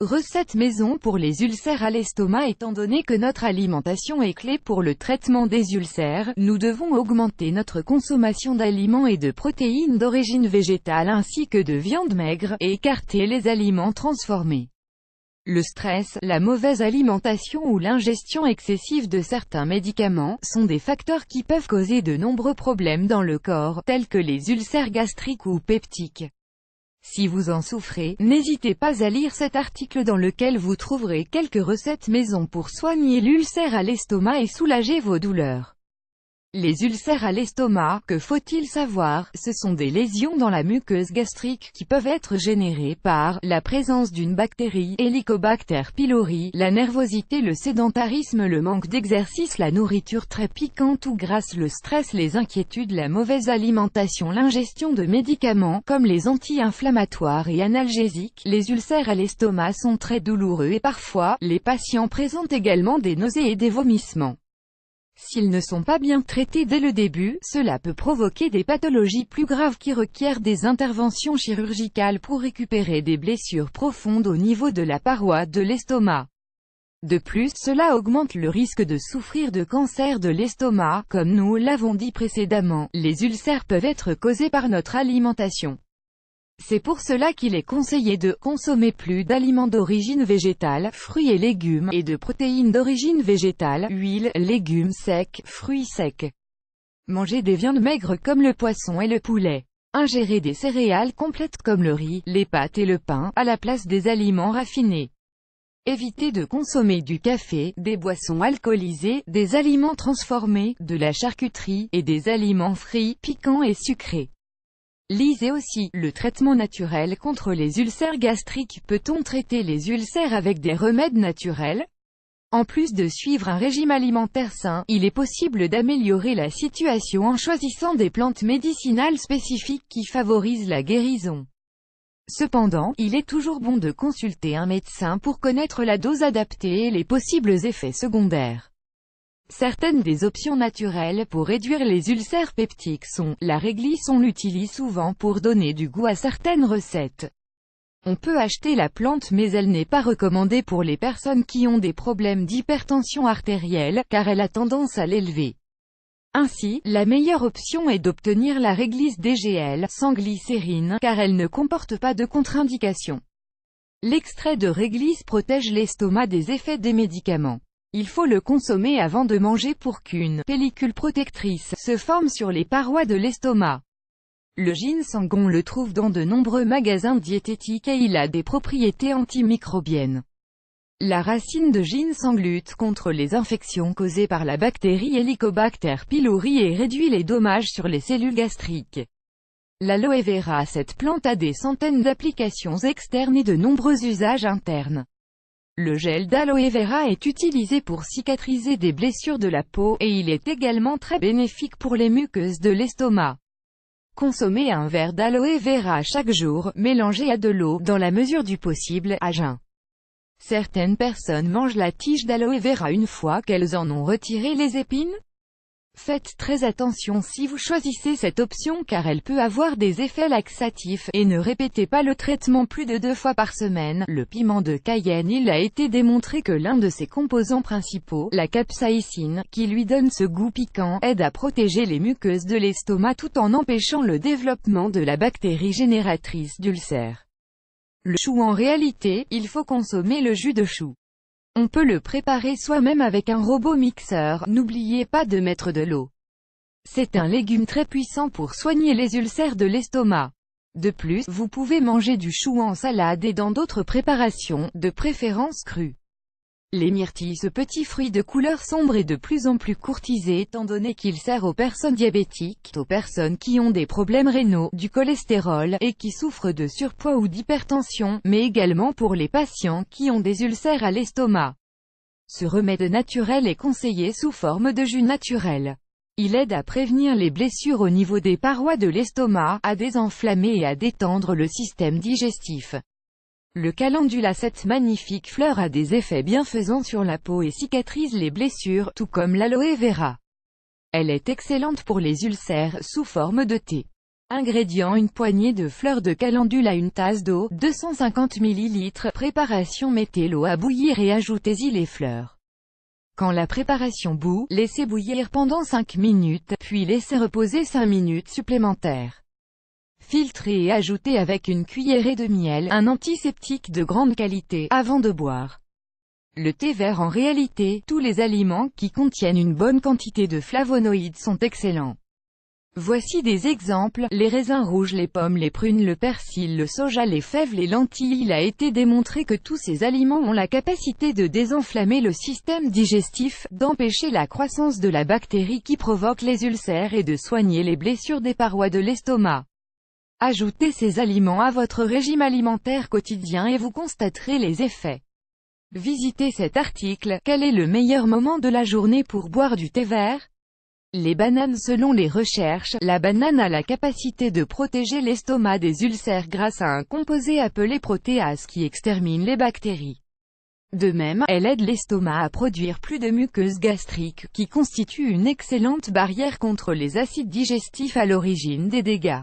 Recette maison pour les ulcères à l'estomac. Étant donné que notre alimentation est clé pour le traitement des ulcères, nous devons augmenter notre consommation d'aliments et de protéines d'origine végétale ainsi que de viande maigre, et écarter les aliments transformés. Le stress, la mauvaise alimentation ou l'ingestion excessive de certains médicaments, sont des facteurs qui peuvent causer de nombreux problèmes dans le corps, tels que les ulcères gastriques ou peptiques. Si vous en souffrez, n'hésitez pas à lire cet article dans lequel vous trouverez quelques recettes maison pour soigner l'ulcère à l'estomac et soulager vos douleurs. Les ulcères à l'estomac, que faut-il savoir? Ce sont des lésions dans la muqueuse gastrique qui peuvent être générées par la présence d'une bactérie, Helicobacter pylori, la nervosité, le sédentarisme, le manque d'exercice, la nourriture très piquante ou grasse, le stress, les inquiétudes, la mauvaise alimentation, l'ingestion de médicaments, comme les anti-inflammatoires et analgésiques. Les ulcères à l'estomac sont très douloureux et parfois, les patients présentent également des nausées et des vomissements. S'ils ne sont pas bien traités dès le début, cela peut provoquer des pathologies plus graves qui requièrent des interventions chirurgicales pour récupérer des blessures profondes au niveau de la paroi de l'estomac. De plus, cela augmente le risque de souffrir de cancer de l'estomac. Comme nous l'avons dit précédemment, les ulcères peuvent être causés par notre alimentation. C'est pour cela qu'il est conseillé de consommer plus d'aliments d'origine végétale, fruits et légumes, et de protéines d'origine végétale, huile, légumes secs, fruits secs. Manger des viandes maigres comme le poisson et le poulet. Ingérer des céréales complètes comme le riz, les pâtes et le pain, à la place des aliments raffinés. Évitez de consommer du café, des boissons alcoolisées, des aliments transformés, de la charcuterie, et des aliments frits, piquants et sucrés. Lisez aussi, le traitement naturel contre les ulcères gastriques. Peut-on traiter les ulcères avec des remèdes naturels? En plus de suivre un régime alimentaire sain, il est possible d'améliorer la situation en choisissant des plantes médicinales spécifiques qui favorisent la guérison. Cependant, il est toujours bon de consulter un médecin pour connaître la dose adaptée et les possibles effets secondaires. Certaines des options naturelles pour réduire les ulcères peptiques sont, la réglisse. On l'utilise souvent pour donner du goût à certaines recettes. On peut acheter la plante mais elle n'est pas recommandée pour les personnes qui ont des problèmes d'hypertension artérielle, car elle a tendance à l'élever. Ainsi, la meilleure option est d'obtenir la réglisse DGL, sans glycérine, car elle ne comporte pas de contre-indication. L'extrait de réglisse protège l'estomac des effets des médicaments. Il faut le consommer avant de manger pour qu'une pellicule protectrice se forme sur les parois de l'estomac. Le ginseng, on le trouve dans de nombreux magasins diététiques et il a des propriétés antimicrobiennes. La racine de ginseng lutte contre les infections causées par la bactérie Helicobacter pylori et réduit les dommages sur les cellules gastriques. L'aloe vera. Cette plante a des centaines d'applications externes et de nombreux usages internes. Le gel d'aloe vera est utilisé pour cicatriser des blessures de la peau, et il est également très bénéfique pour les muqueuses de l'estomac. Consommez un verre d'aloe vera chaque jour, mélangé à de l'eau, dans la mesure du possible, à jeun. Certaines personnes mangent la tige d'aloe vera une fois qu'elles en ont retiré les épines. Faites très attention si vous choisissez cette option car elle peut avoir des effets laxatifs, et ne répétez pas le traitement plus de 2 fois par semaine. Le piment de Cayenne. Il a été démontré que l'un de ses composants principaux, la capsaïcine, qui lui donne ce goût piquant, aide à protéger les muqueuses de l'estomac tout en empêchant le développement de la bactérie génératrice d'ulcères. Le chou. En réalité, il faut consommer le jus de chou. On peut le préparer soi-même avec un robot mixeur. N'oubliez pas de mettre de l'eau. C'est un légume très puissant pour soigner les ulcères de l'estomac. De plus, vous pouvez manger du chou en salade et dans d'autres préparations, de préférence crues. Les myrtilles. Ce petit fruit de couleur sombre est de plus en plus courtisé étant donné qu'il sert aux personnes diabétiques, aux personnes qui ont des problèmes rénaux, du cholestérol, et qui souffrent de surpoids ou d'hypertension, mais également pour les patients qui ont des ulcères à l'estomac. Ce remède naturel est conseillé sous forme de jus naturel. Il aide à prévenir les blessures au niveau des parois de l'estomac, à désenflammer et à détendre le système digestif. Le calendula. Cette magnifique fleur a des effets bienfaisants sur la peau et cicatrise les blessures, tout comme l'aloe vera. Elle est excellente pour les ulcères, sous forme de thé. Ingrédients: une poignée de fleurs de calendule à une tasse d'eau, 250 ml. Préparation: mettez l'eau à bouillir et ajoutez-y les fleurs. Quand la préparation bout, laissez bouillir pendant 5 minutes, puis laissez reposer 5 minutes supplémentaires. Filtrez et ajoutez avec une cuillerée de miel, un antiseptique de grande qualité, avant de boire. Le thé vert: en réalité, tous les aliments qui contiennent une bonne quantité de flavonoïdes sont excellents. Voici des exemples: les raisins rouges, les pommes, les prunes, le persil, le soja, les fèves, les lentilles. Il a été démontré que tous ces aliments ont la capacité de désenflammer le système digestif, d'empêcher la croissance de la bactérie qui provoque les ulcères et de soigner les blessures des parois de l'estomac. Ajoutez ces aliments à votre régime alimentaire quotidien et vous constaterez les effets. Visitez cet article. Quel est le meilleur moment de la journée pour boire du thé vert? Les bananes. Selon les recherches, la banane a la capacité de protéger l'estomac des ulcères grâce à un composé appelé protéase qui extermine les bactéries. De même, elle aide l'estomac à produire plus de muqueuse gastrique, qui constitue une excellente barrière contre les acides digestifs à l'origine des dégâts.